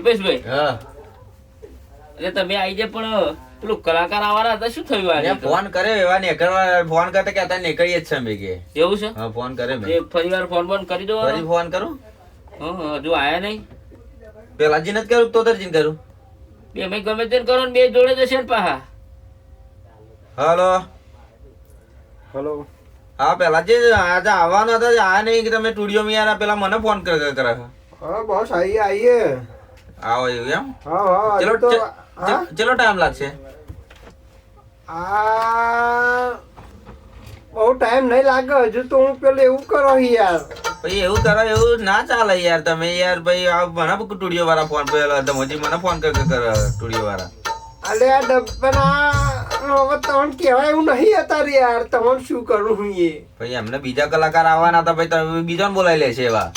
કલ્પેશભાઈ હા એટલે તમે આવી જાય પણ પેલું કલાકાર આવવાના હતા શું થયું આજે તો? ફોન કર્યો એવા નીકળવા ફોન કરતા કે અત્યારે નીકળીએ જ છે અમે કે એવું છે હા ફોન કરે મેં એ ફરીવાર ફોન બંધ કરી દો ફરી ફોન કરું હજુ આયા નહીં પેલાજી નથી કરું તોતરજી કરું બે મેં ગમે તે કરો ને બે જોડે જશે ને પાહા હાલો હેલો હા પેલાજી આજે આવવાના હતા આ નહીં કે તમે સ્ટુડિયો માં યાર પેલા મને ફોન કરે હા બસ આઈએ આવો એવું એમ હા ચલો તો ચલો ટાઈમ લાગશે બહુ ટાઈમ નહીં લાગે હજુ તો હું પેલું એવું કરો યાર ભાઈ એવું કરો એવું ના ચાલે યાર તમે યાર ભાઈ આ મને સ્ટુડિયો વાળા ફોન પેલા હજી મને ફોન કરે સ્ટુડિયો વાળા અલે આ ડબ્બાના હવે તમને કહેવાય એવું નહીં અત્યારે યાર તમને શું કરું હું એ ભાઈ એમને બીજા કલાકાર આવવાના હતા ભાઈ તમે બીજાને બોલાવી લેશે એવા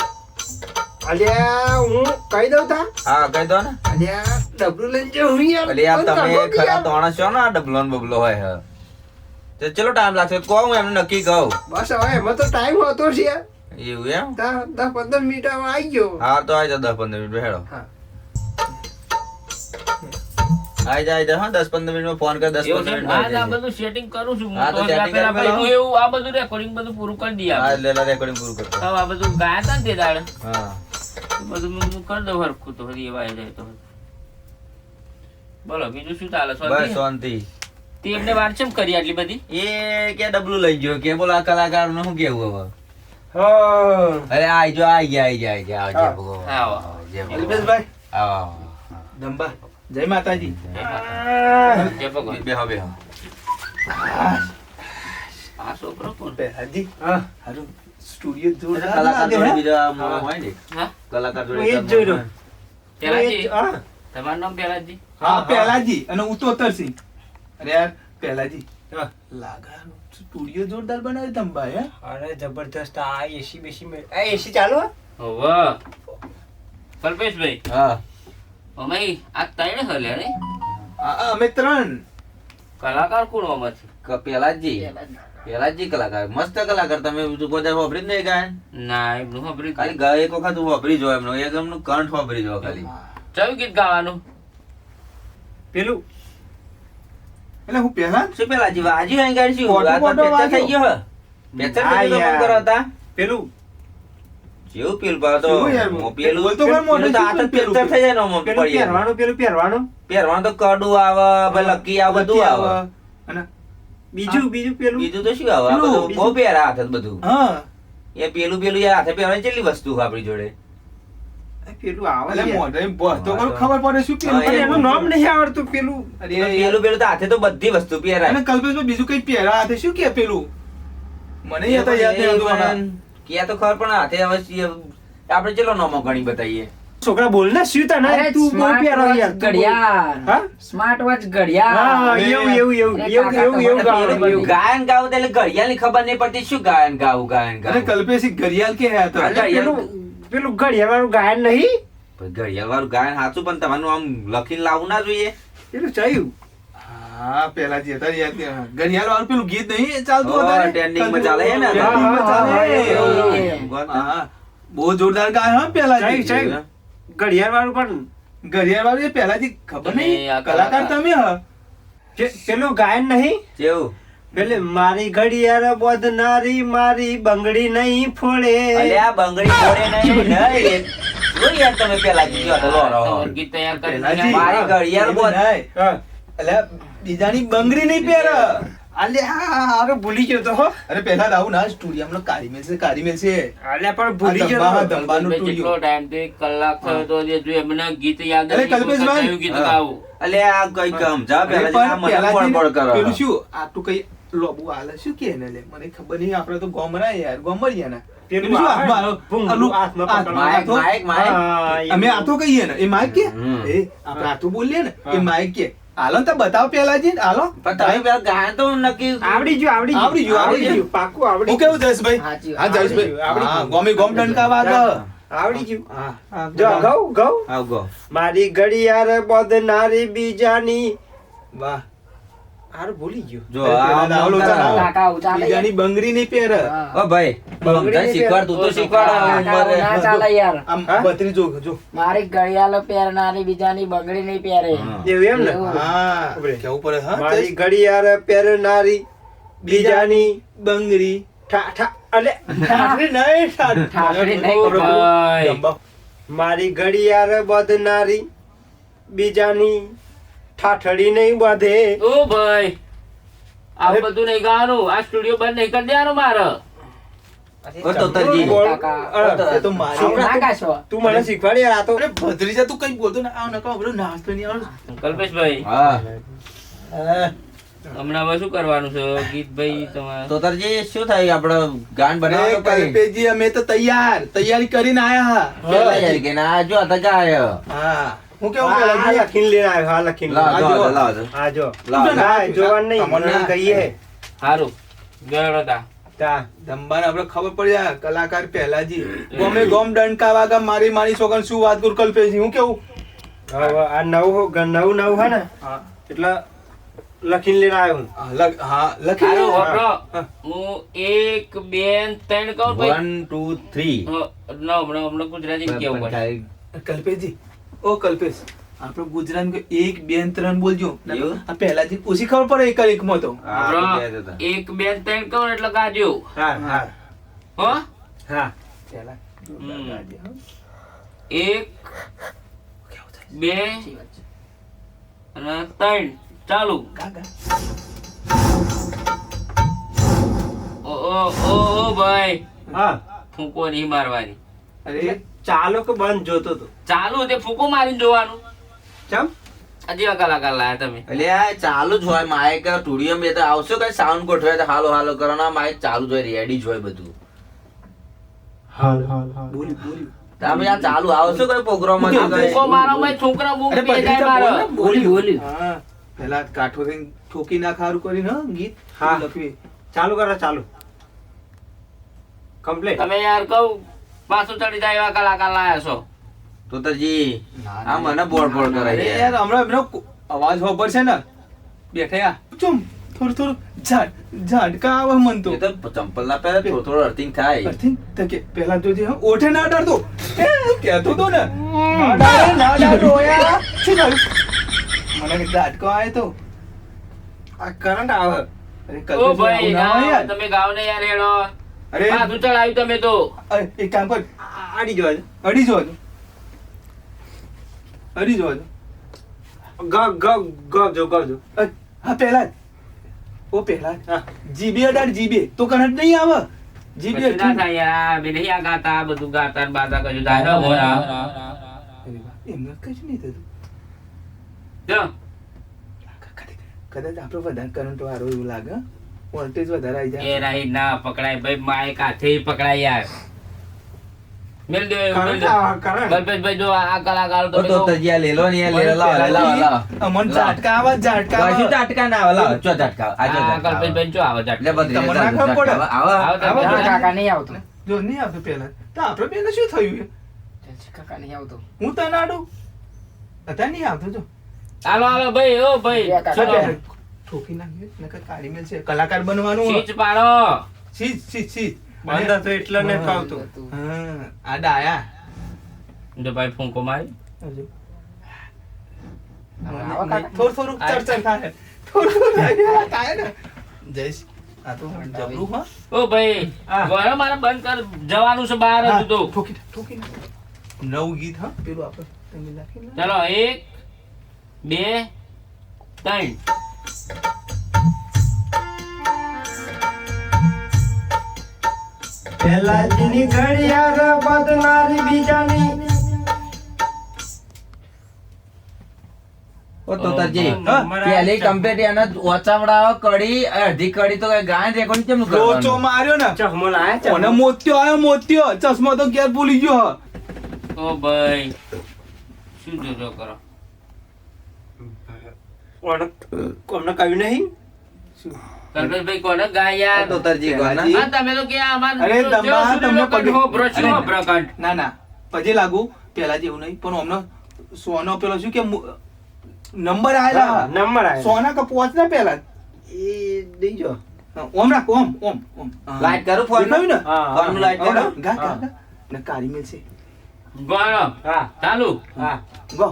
અલ્યા હું કહી દઉં તા હા કહી દો ને અલ્યા ડબલું લઈને જાઉં હું યાર અરે યાર તમે ખરા તોણા છો ને આ ડબલો ને બબલો હોય હા તો ચલો ટાઈમ લાગશે તો કહું એમને નક્કી કહું બસ હવે એમાં તો ટાઈમ હોતો છે યાર એવું એમ 10-15 મિનિટમાં આવી ગયો હા તો આવી જાઓ 10-15 મિનિટ બેઠો હા આવી જાય હા 10-15 મિનિટમાં ફોન કર 10-15 મિનિટ આજ આ બધું સેટિંગ કરું છું હા, તો setting કરી ભાઈ પેલો. હું એવું આ બધું રેકોર્ડિંગ બધું પૂરું કરી દઈએ હા આપણે. લેલા રેકોર્ડિંગ પૂરું કરતો હવે આ બધું ગાયા હતા ને તે દાડે હા એ બધું હું કરી દઉં હરખું તો હરી એવા જાય તો બોલો બીજું શું ચાલે બસ શાંતિ? શાંતિ તે એમને વાર ચેમ કરી આટલી બધી એ કે ડબલું લઈ ગયો કે બોલા કલાકાર નું શું કેવું હવે હા અરે આઈ ગયા આવજે હા. ભગવાન આવો. જય ભગવાન. અલ્પેશભાઈ આવો દંબા જય માતાજી જય ભગવાન. બેહો બેહો આ છોકરો કોણ? હાજી હા હારું સ્ટુડિયો જોરદાર કલાકાર લાગે, જોડે હે? બીજા હોય ને હા કલાકાર હું જોડે એ જ જોઈ રહ્યો. પહેલાજી હા તમારું નામ પહેલાજી હા પહેલાજી અને હું તો ઉતરસિંહ અરે યાર પહેલાજી હા. લાગા સ્ટુડિયો જોરદાર બનાવ્યો તમે ભાઈ હે અરે જબરદસ્ત આ એસી બેસી આ એસી ચાલુ હે? વાહ કલ્પેશભાઈ હા અમારી આ ત્રણ હલે ને અમે ત્રણ કલાકાર કોણ આમાંથી પેલાજી કલાકાર મસ્ત કલાકાર તમે બધા વાપરી જ નહીં ગાયન ના એમનું ખબર ખાલી ગાય એક વખત વાપરી જો એમનો એક એમનું કંઠ વાપરી જો ખાલી કયું ગીત ગાવાનું પેલું એટલે હું પહેલા શું પેલાજી વાજી વાંઈ ગાય શું ફોટો આ તો ફોટો picture થઈ વાગ્યો. ગયો હે picture હા થઈ ગયું યાર. તમે કરો હતા પેલું જેવું પેલું પા તો શું યાર, પેલું બોલતો પણ મોઢે પેલું તો આ તો શું પેલું? picture થઈ જાય ને આમાં પેલું પડીએ. પહેરવાનું પહેરવાનું તો કડું આવે ભાઈ લકી આવે બધું આવે અને બીજું પેલું બીજું તો શું આવે આ પેલું, બધું બહુ પહેરા હાથે જ બધું હા એ પેલું યાર હાથે પહેરવાની કેટલી વસ્તુ આપણી જોડે પેલું આવે એટલે યાર. મોઢે બસ તો ખબર પડે શું પેલું હા, પણ એ એનું નામ નહીં આવડતું પેલું અરે પેલું તો હાથે તો બધી વસ્તુ પહેરાય અને કલ્પેશભાઈ બીજું કઈ પહેરા હાથે શું કે પેલું મને યાદ નહીં આવતું હમણાં. કે તો ખબર પણ હાથે હવે આપણે ચલો નોમો ઘણી બતાવીએ છોકરા બોલ ને શું તને અરે તું બહુ સ્માર્ટ પહેરો વોચ યાર તું બોલ. ઘડિયાળ હા સ્માર્ટ વોચ હા ઘડિયાળ એવું પેલું ગાવાનું. ગાયન ગાવું તો એટલે ઘડિયાળની ખબર નહીં પડતી શું ગાયન ગાવું અને ગાવું કલ્પેશી ઘડિયાળ કે હે તો અરે, પેલું ઘડિયાળ વાળું ગાયન નહીં ઘડિયાળ વાળું ગાયન સાચું પણ તમારું આમ લખીને લાવવું ના જોઈએ પેલું ચયું હા પેલા જે હતા યાદ કે ઘડિયાળ વાળું પેલું ગીત નહીં ચાલતું ઓ, હતું trending માં ચાલે છે ને? Trending માં ચાલે. હા, હા, બહુ જોરદાર ગાય હા પેલા ચયું. ઘડિયાળ વાળું પણ ઘડિયાળ વાળું એ પહેલાથી ખબર તમે નહીં આ કલાકાર કલાકાર. તમે હા પેલું ગાયન નહીં કેવું પેલે મારી ઘડિયાળ બોધનારી મારી બંગડી નહીં ફોડે અલ્યા બંગડી ફોડે નહીં નહીં શું યાર તમે પેલા જીજો તો લો રહો. તમારું ગીત તૈયાર કરી પહેલાજી. મારી ઘડિયાળ બોલ. નહીં. હા. એટલે બીજાની બંગડી નહીં પહેરે અલે હા હારો ભૂલી ગયો તો હો અરે પેલા આવું ના સ્ટુડિયો કાઢી મેલશે અલે પણ ભૂલી ગયો આ તો. દંબાનું કેટલો ટુડિયો. ટાઈમ તો 1 કલાક થયો તો જે જો એમને ગીત યાદ અરે, નથી, કોઈ કલ્પેશભાઈ. કયું ગીત હા. ગાવું અલ્યા આ કઈ સમજા અરે પેલા પણ મને પહેલાથી બળબડ કરો. પેલું શું આટલું કઈ લોબુ આલે શું કે એને લે મને ખબર નહીં આપણે તો ગોમરા યાર ગોમરિયા ના પેલું શું આવે હાથમાં ને, આલો? ભૂંગળું આલું હાથમાં હાથ- પકડવાનું. માઇક માઇક માઇક હા, એ અમે આતો કહીએ ને એ માઇક કે હમ. એ આપણે આતો બોલીએ ને હા. એ માઇક કે હાલો ને તો બતાવો પેલાજી હાલો પણ તમે પેલા ગાયન તો નક્કી આવડી ગયું આવડી ગયું. પાકું આવડી હું કેવું જયેશભાઈ સાચી હા જયેશભાઈ આવડી હા ગયું. ગોમી ગોમ ડંકા વાગે આવડી ગયું હા જો ગૌ આવ ગો મારી ઘડિયાળ બોધનારી બીજાની વાહ હારું ભૂલી ગયો. જો પેલા આ દાવલો ચલાવો. કાકા આવું ચાલે યાર. બીજાની બંગડી નહીં પહેરે. ઓ ભાઈ સમજાય શીખવાડ, તું તો શીખવાડ કાકા આવું ના ચાલે યાર. આમ હા? બત્રી જો મારી ઘડિયાળો પહેરનારી બીજાની બંગડી નહીં પહેરે. હા. એવું એમ ને? એવું. હા ઉભરે. કેવું પડે હા મારી ઘડિયાળ પહેરનારી બીજાની બંગડી ઠા અલે ઠાઠરી નહીં ઠાઠરી નહીં, પ્રભુ. ભાઈ. જંબા. મારી ઘડિયાળ બાંધનારી બીજાની ઠાઠડી નહીં બાંધે. ઓ ભાઈ આ બધું નહીં ગાવાનું, આ સ્ટુડિયો બંધ નહીં કરી દેવાનું મારે. ઓ તોતરજી, કાકા એ તો મારી આવું ના ગાશો. તું મને શીખવાડ યાર. આ તો અરે ભત્રીજા તું કઈ બોલતો ના આવ નકા બધું નાસ્તો નહીં આવડે. કલ્પેશભાઈ હા હમણાં હવે શું કરવાનું છે ગીતભાઈ તમારે? તોતરજી શું થાય, આપણે ગાન બનાવો અરે કલ્પેશજી અમે તો તૈયારી કરીને આયા પેલા યાર કે ના જો હતા જાય. હા હું કેવું આ પેલા લખીને લઈને આવ્યો. હા લખીને લાવ લઈને જો આવ્યો. લાવ હા જો લાવ. ના જોવાનું નહીં. તમને મને કહીએ સારું ગયો હતા. તા ધંબાને આપણે ખબર પડી જાય કલાકાર પહેલાજી ગમે ગમ ડંકા વાગા મારી છોકરાને શું વાત કરું કલ્પેશજી હું કેવું હવે આ નવું હે ને હા એટલે લખીને લઈને આવ્યો હું. હા લખી સારું લે. હોભળો. હું 1 2 3 કહું ભાઈ. 1 2 3 ના હમણાં ગુજરાતી કેવું પડે. કલ્પેશજી ઓ કલ્પેશ આપણે ગુજરાત 1 2 3 બોલજો એવું? આ પહેલાજી ઓછી ખબર પડે એક એક માં તો હોભળો. 1 2 3 કહું એટલે ગાજો. હા હા હો હા પહેલા હમ. 1 2 અને 3 ચાલુ. ઓ ભાઈ હા ફૂંકો નહીં મારવાની. અરે ચાલો કે બંધ જોતો તો ચાલુ તે ફૂંકો મારીને જોવાનું. ચમ હજી આ કલાકાર લાયા તમે. એટલે આ ચાલુ જ હોય માઇક સ્ટુડિયો માં તો આવશો કઈ સાઉન્ડ ગોઠવે તો હાલો હાલો કરવાના, માઇક ચાલુ જ હોય, રેડી જ હોય બધું. હાલ હાલ હાલ બોલી તમે આ ચાલુ આવશો કઈ પ્રોગ્રામ માં આ ફૂંકો મારો ભાઈ છોકરા બૂમ અરે બે જાય મારો. બોલી હા પેલા કાઠો થઈને ઠોકી ના ખારું કરીને હા ગીત હા. લખવી ચાલુ કરો ચાલુ કમ્પ્લીટ. તમે યાર કહું પાછું ચડી જાય એવા કલાકાર લાયા છો. તોતરજી આ મને બોળ બોળ અરે કરાય યાર હમણાં એમનો અવાજ ખબર છે ને બેઠા ચુમ થોડું ઝાટકા આવે મન તો એ તો ચંપલ ના પહેરે થોડું થોડું અર્થિંગ થાય. અર્થિંગ તો કે પહેલા જોજે હા, ઓઠે ના અડાડતો કહેતો તો ને ના અડાડો યાર શું થયું મને ઝાટકો આવ્યો તો આ કરંટ આવે. અરે ઓ કલ્પેશ ભાઈ આવું ના હોય યાર. તમે ગાવ ને યાર હેડો. અરે પાછું ચડાવ્યું તમે તો. અરે એક કામ કર આડી જો અડી જો અડી જો ગજો હા પહેલા જ ઓ પહેલા જ હા. જીબે અડાડ જીબે તો કરંટ નહીં આવે જીબે પછી ના થાય યાર બે નહીં આ ગાતા આ બધું ગાતા ને બાતા કશું થાય ને મોરા. એમને કશું નહીં થતું જો કદાચ આપણો વધારે કરંટ વાળો એવું લાગે વોલ્ટેજ વધારે આવી એ જાય રહી ના પકડાય ભાઈ માઇક હાથે પકડાય યાર. મેલ દો મેલ કરંટ દો. આવે કરંટ. કલ્પેશભાઈ જો આ કલાકાર ઓ તમે તો તોતરજી આ લેલો ને યાર લેલો લાવ લાવ લાવ. અમન ઝાટકા આવે ઝાટકા કશું આવે ઝાટકા ના આવે, લાવ ચો ઝાટકા આ ચો આ ઝાટકા આવે. કલ્પેશભાઈ જો આવે એટલે જાટ. બધી તમને ના ખબર પડે. આવે આવે આવે. તો ના, કાકા નહીં આવતું. જો નહીં આવતું પહેલા તો આપણે બેને શું થયું કાકા નહીં આવતું. હું તને આડું અત્યારે નહીં આવતું જો હાલો હાલો ભાઈ ઓ ભાઈ બે કાકા. ચલો. ઠોકી નાખ્યું નકર કાળી મેલ છે કલાકાર બનવાનું સ્વિચ પાડો. સીધ બંધ હતો એટલે નહીં ફાવતું. હા આ ડાયા જો ભાઈ ફૂંકો મારી. હજુ. આવો કાકા. થોડું ચડચડ થાય થોડું થાય ને જઈશ આ તો જબરું હા ઓ ભાઈ હા. ગોળો મારે બંધ કર જવાનું છે બહાર હજુ તો. ઠોકી નવું ગીત હા પેલું આપણે તમે નાખી લો. ચલો 1 2 3 પહેલાજીની ઘડિયાળ બદનારી બીજાની. ઓ તોતરજી હા. પેલી કમ્પ્લીટ એને ઓચાવડાવો કડી અડધી કડી તો કઈ ગાયન રેકોર્ડ કેમ લોચો કરવાનું? માર્યો ને ચશ્મો લાયા અને મોત્યો આવ્યો મોત્યો ચશ્મા તો ક્યારે ભૂલી ગયો હા. ઓ ભાઈ શું જોજો કરો. કોમને કહ્યું નહીં. કલ્પેશભાઈ કોને ગાય યાર. તોતરજી કોના? હા તમે તો કે અમાર અરે દંબા તમને પગે- બ્રશનો પ્રકટ. ના પછી લાગુ પેલા જેવું નહીં પણ હમણાં સોનો પેલો શું કે નંબર હા, આયેલા નંબર આવ્યો. સોના કે પોચ ના પેલા એ દેજો હા, ઓમ રાખ ઓમ ઓમ ઓમ હા. લાઈટ કરું ફોન દેખાયું ને હા, ફોન નું લાઈટ ઓમ કરું રાખ. ગા ગા ગા ને કાળી મિલશે ગોળો હા ચાલુ હા ગો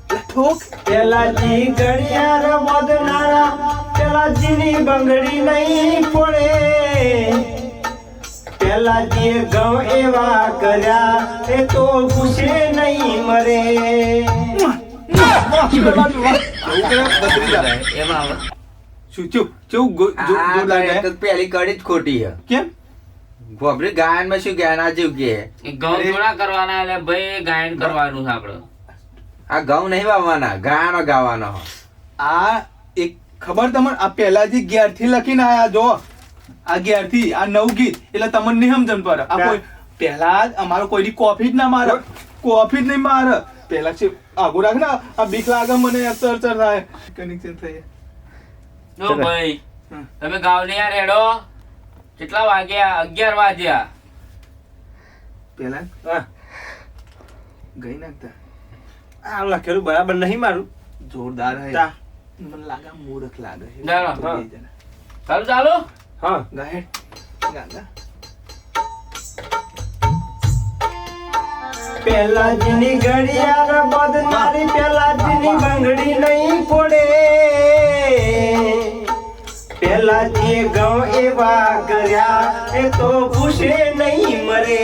લે ઠોક પેલાજી ઘડિયાળ બદનારા પેલાજીની બંગડી નહીં પડે પેલાજી ઘઉં એવા કર્યા એ તો ભૂસે નહીં મરે એમાં આવે. શું ચૂપ ચૂપ આ જો લાગે તો પેલી કડી જ ખોટી છે કેમ ગોબરી ગાયન માં શું જ્ઞાન આ જેવું કે એ ઘઉં થોડા કરવાના એટલે ભાઈ ગાયન કરવાનું છે આપણે. આ ઘઉં નહીં વાવવાના ગાયનો ગાવાનો આ એક ખબર તમને આ પહેલાથી 11 થી લખીને આયા જો આ 11 થી આ 9 ગીત એટલે તમને નહીં સમજણ પડે આ કોઈ પહેલા જ અમારો કોઈની કોફી જ ના મારે કોફી જ નહીં મારે પહેલા છે આગો રાખ ને આ બીક લાગે મને અસર થાય કનેક્શન થઈ જો ભાઈ હમ. તમે ગાવ ને યાર હેડો કેટલા વાગ્યા 11 વાગ્યા પહેલા હા ગઈ નાખતા આ લખેલું બરાબર નહીં મારું જોરદાર હે તા. મને લાગે મૂર્ખ લાગે છે. ચાલો, તો હા. બે જણા. ચાલુ ચાલુ હા ગા હેડ. ગા ગા. પેલાજીની ઘડિયાળ બદનારી પેલાજીની બંગડી નહીં પડે પેલાજી ઘઉં એવા કર્યા એ તો ભૂસે નહીં મરે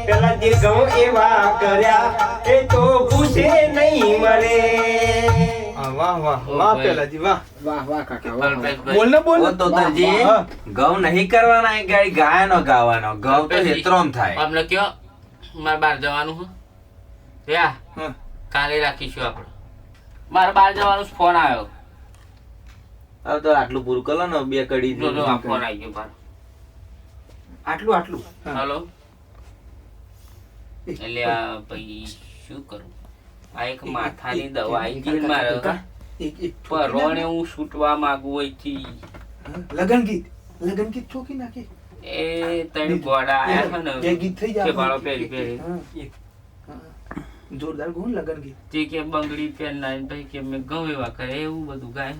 પેલાજી ઘઉં એવા કર્યા એ તો ભૂસે નહીં મરે હા, વાહ વાહ વાહ પહેલાજી વાહ વાહ વાહ કાકા વાહ, વાહ. કલ્પેશભાઈ. બોલ ને બોલ ઓ તોતરજી હા. ઘઉં નહીં કરવાના એ ગાડી ગાયનો ગાવાનો ઘઉં તો હેતરોમ થાય આપણે કયો મારે બહાર જવાનું છે યા હા. કાલે રાખીશું આપણે મારે બહાર જવાનો ફોન આવ્યો. હવે તો આટલું પૂરું કરો ને બે કડી જો જો આ ફોન આવી ગયો બાર. આટલું આટલું હા. હલો એટલે આ ભાઈ શું કરું આ એક માથાની દવા આવી ગઈ ને મારે એક એક પરોણે હું છૂટવા માંગુ હોય થી હા, લગન ગીત ચોકી નાખી એ ત્રણ ગોડા આયા છે બે ને ગીત થઈ જાય કે બાળો પહેરી પહેરી હા, એક. હા. જોરદાર ગો લગન ગીત તે કે બંગડી પહેરનાર ભાઈ કે મેં ગમે એવા કરે એવું બધું ગાય.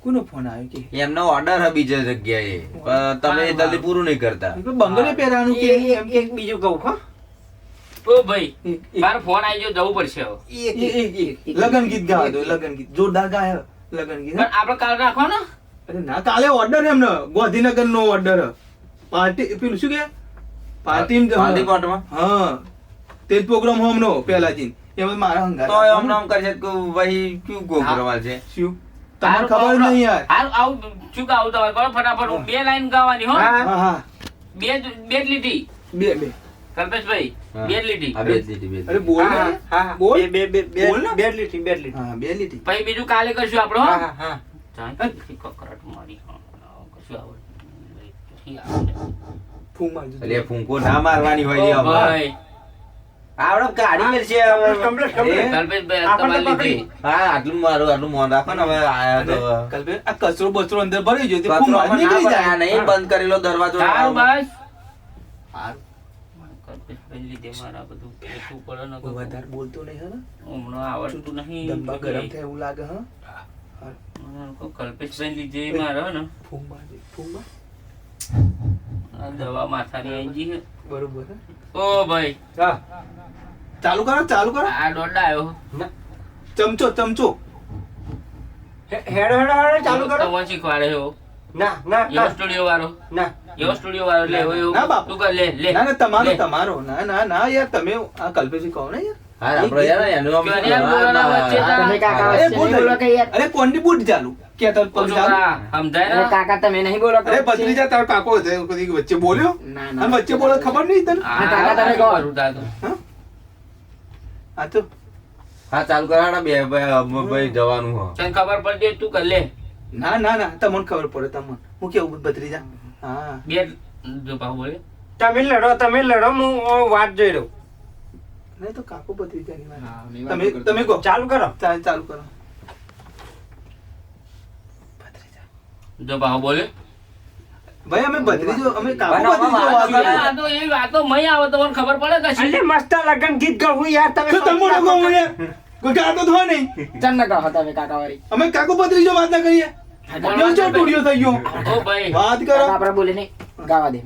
કોનો ફોન આવ્યો કે એમનો ઓર્ડર હે બીજા જગ્યાએ પણ તમે એ જલ્દી પૂરું નહીં કરતા બંગલે પહેરાનું કે એક બીજું કહું હા ઓ ભાઈ એક- મારો ફોન આવી ગયો જવું પડશે હવે. એક લગન ગીત ગાવા દો લગન ગીત જોરદાર ગાય લગન ગીત પણ આપણે કાલ રાખો ને અરે ના કાલે ઓર્ડર એમને ગોધીનગર નો ઓર્ડર પાર્ટી પેલું શું કે પાર્ટી પાર્ટી પ્લોટમાં હા તે પ્રોગ્રામ હોમનો પહેલાથી એમાં મારા હંગાત તો એમ નામ કરશે કે ભાઈ ક્યું ગોગરવા છે શું તમને ખબર નહીં યાર હારું આવું શું ગાવું તમારે કરો ફટાફટ હું બે લાઈન ગાવાની હો હા. હા હા બે જ લીટી બે કલ્પેશભાઈ હા. બે જ લીટી આ બે જ લીટી, બે જ અરે લીટી. બોલ ને. હા, હા, બોલ. બે બે બે બોલ ને. બે લીટી બે લીટી હા બે લીટી પછી બીજું કાલે કરશું આપણે હો હા હા જાણતી કકરાટ મારી કશું આવડે ફૂંક મારજો એટલે ફૂંકો ના મારવાની હોય છે આમાં. ભાઈ આવડે ગાડી મેલશે કમ્પ્લીટ હવે. કમ્પ્લીટ કલ્પેશભાઈ આપણને તમારી પકડી. લીટી. હા આટલું મારું આટલું મોન રાખો ને હવે આયા તો કલ્પે આ કચરો બચરો અંદર ભરી ગયો તે ફૂંક કચરો મારી પણ ના નીકળી ભરાય. આ જાય નહીં બંધ કરેલો દરવાજો સારું બસ હારું. કલ્પેશભાઈ લીધે મારા બધું પેલું પડે ને કોઈ વધારે બોલતો નહીં હે ને હમણાં આવડતું નહીં ડબ્બા ગરમ થાય એવું લાગે હા કલ્પેશભાઈ લીધે મારે ને ફૂંક મારજો ફૂંક માર આ દવા માથાની આવી ગઈ છે. બરોબર હે? ઓ ભાઈ હા ચાલુ કરો આ દોડા આવ્યો ચમચો હેડો હેડો હેડો ચાલુ કરો તમે શીખવાડે એવો ના ના એવો ના સ્ટુડિયો વાળો ના એવો સ્ટુડિયો વાળો લે એવો ના બાપ. તું કર લે લે ના ના તમારો લે. તમારો ના યાર તમે આ કલ્પેશજી કહો ને યાર હા આપણે યાર એનું આમ ક્યાં યાર બોલાના વચ્ચે હા, તમે કાકા અરે વચ્ચે બોલ નહીં બોલો કે યાર. અરે કોણની બૂટ ચાલુ કે તાર ઓ પગ ચાલુ છોકરા, સમજાય અરે ને? કાકા તમે નહીં બોલો કે અરે વચ્ચે. ભત્રીજા તારો કાકો હતો, કદી વચ્ચે બોલ્યો ના અને ના વચ્ચે બોલો ખબર નહીં તને આ કાકા તમે કહો. કરું તાતું. હા? આ તો હા ચાલુ કરાડો બે ભાઈ જવાનું હો તને ખબર પડતી હોય તું કર લે ના તમને ખબર પડે તમને હું કેવું ભત્રીજા હા બે જો ભાવ બોલે તમે લડો હું વાત જોઈ રહ્યો નહીં તો કાકો ભત્રીજાની વાત. હા, મેં વાત કરતો. તમે કહો ચાલુ કરો ચાલુ કરો ભત્રીજા જો ભાવ બોલે ભાઈ અમે ભત્રીજો અમે કાકો બનાવવા ભત્રીજો વાતો વાતો કરે. આ તો એવી વાતો મય આવે તમને ખબર પડે કશી અલે મસ્ત લગન ગીત ગાવું યાર તમે તો તમને કહું યાર કોઈ ગાતો તો હોય નહીં ચમ ન કહો તમે કાકા વાળી અમે કાકો ભત્રીજો વાત ના કરીએ કેમ છો ટુડિયો થઈ ગયો ઓ ભાઈ વાત કરો કાકા આપણે બોલે નહીં ગાવા દે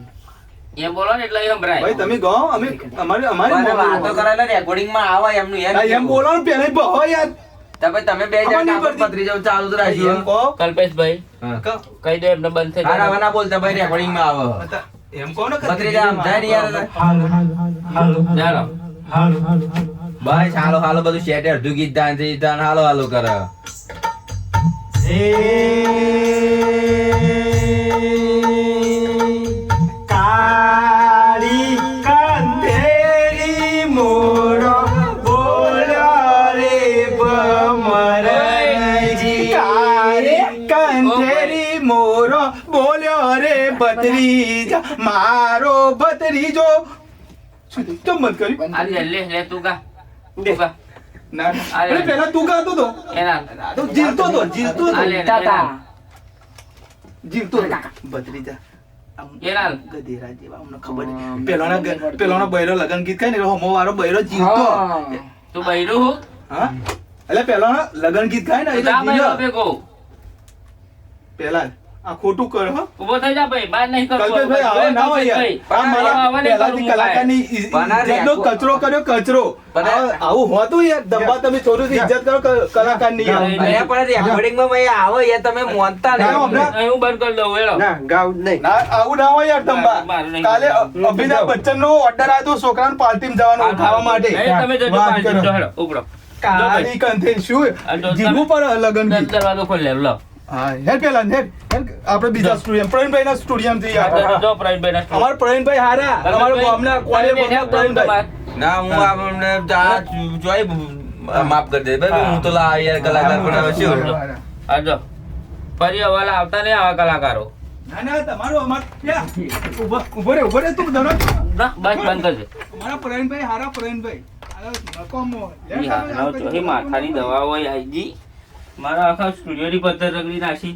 એ બોલો ને એટલે એ સંભળાય ભાઈ તમે ગાઓ અમે અમારી મને વાતો કરાયેલા રેકોર્ડિંગ માં આવે એમનું એમ બોલો ને પેલા બહો યાર તમે બે અમારી જણ પરથી. પત્રી જાવ ચાલુ જ એમ રાખ્યું કહો કલ્પેશભાઈ હા. કહી દો એમને બંધ થઈ હારા જાય વાના બોલતા ભાઈ રેકોર્ડિંગ માં આવે એમ કહો ને પત્રી જા સમજાય ને યાર ચાલો બસ હાલો હાલો બધું સેટ અડધું ગીત દાન છે દાન હાલો હાલો કરે કાળી કંધેરી મોરો બોલ્યો રે ભમરજી કારે કંઠેરી મોરો બોલ્યો રે ભત્રીજા મારો ભત્રીજો શું થયું? કેમ બંધ કર્યું? આ લે તું કા ના, ના. અરે પહેલા તું ગાતો તો એના આ તો જીવતો તો આ લે તાતા જીવતો તો. ભત્રીજા આમ એના ગધેડા જેવા અમને ખબર નહીં. પેલોનો બૈરો લગન ગીત ગાય ને એટલે હોમો વાળો બૈરો જીવતો હા. તું બૈરું હું હા એટલે પેલોનો લગન ગીત ગાય ને એટલે જા ભાઈ જીવ્યો. ભેગો પેલા આ ખોટું કર હો ઉભો થઈ જા ભાઈ બાર નહીં કરતો કલ્પેશભાઈ આવો ના હોય યાર. આ મારા પહેલાથી કલાકારની ઇજ્જતનો કચરો કર્યો કચરો. આવું હોતું યાર દંભા તમે થોડું ઇજ્જત કરો કલાકારની યાર. અરે પણ રેકોર્ડિંગ માં ભાઈ આવો યાર તમે મોનતા ના, નહીં હમણાં હું બંધ કરી દઉં હેલો ના ગાવ નહીં ના આવું ના હોય યાર દંભા. મારું નહીં. કાલે અભિતાભ બચ્ચનનો ઓર્ડર આવ્યો તો છોકરાને પાર્ટીમાં જવાનું ઉઠાવવા માટે. નહીં, તમે જજો વાત પાછી કરો. જો હેલો ઉપરો કાળી કંઠે શું આ તો જીવવું પડે લગન ગીત. દરવાજો ખોલી લે લો હા હેડ પેલા હેડ આપણે બીજા સ્ટુડિયમ પ્રવીણભાઈના સ્ટુડિયમથી યાર. જો પ્રવીણભાઈ ના અમારા પ્રવીણભાઈ હારા અમારા ગામના કોલેજ પ્રવીણભાઈ. ના હું આપણને જા જોઈ માફ કરી દે ભાઈ હું તો લા યાર કલાકાર પણ હવે શું આ જો ફરી હવાલા આવતા નહીં આવા કલાકારો ના ના તમારું અમાર ઉભો રે તું ધનો ના બસ બંધ કરજે અમારા પ્રવીણભાઈ હારા પ્રવીણભાઈ ઈ હાથના ચોહી માથાની દવા હોય આઈજી મારા આખા સ્ટુડિયોની પથ્થર રગડી નાખી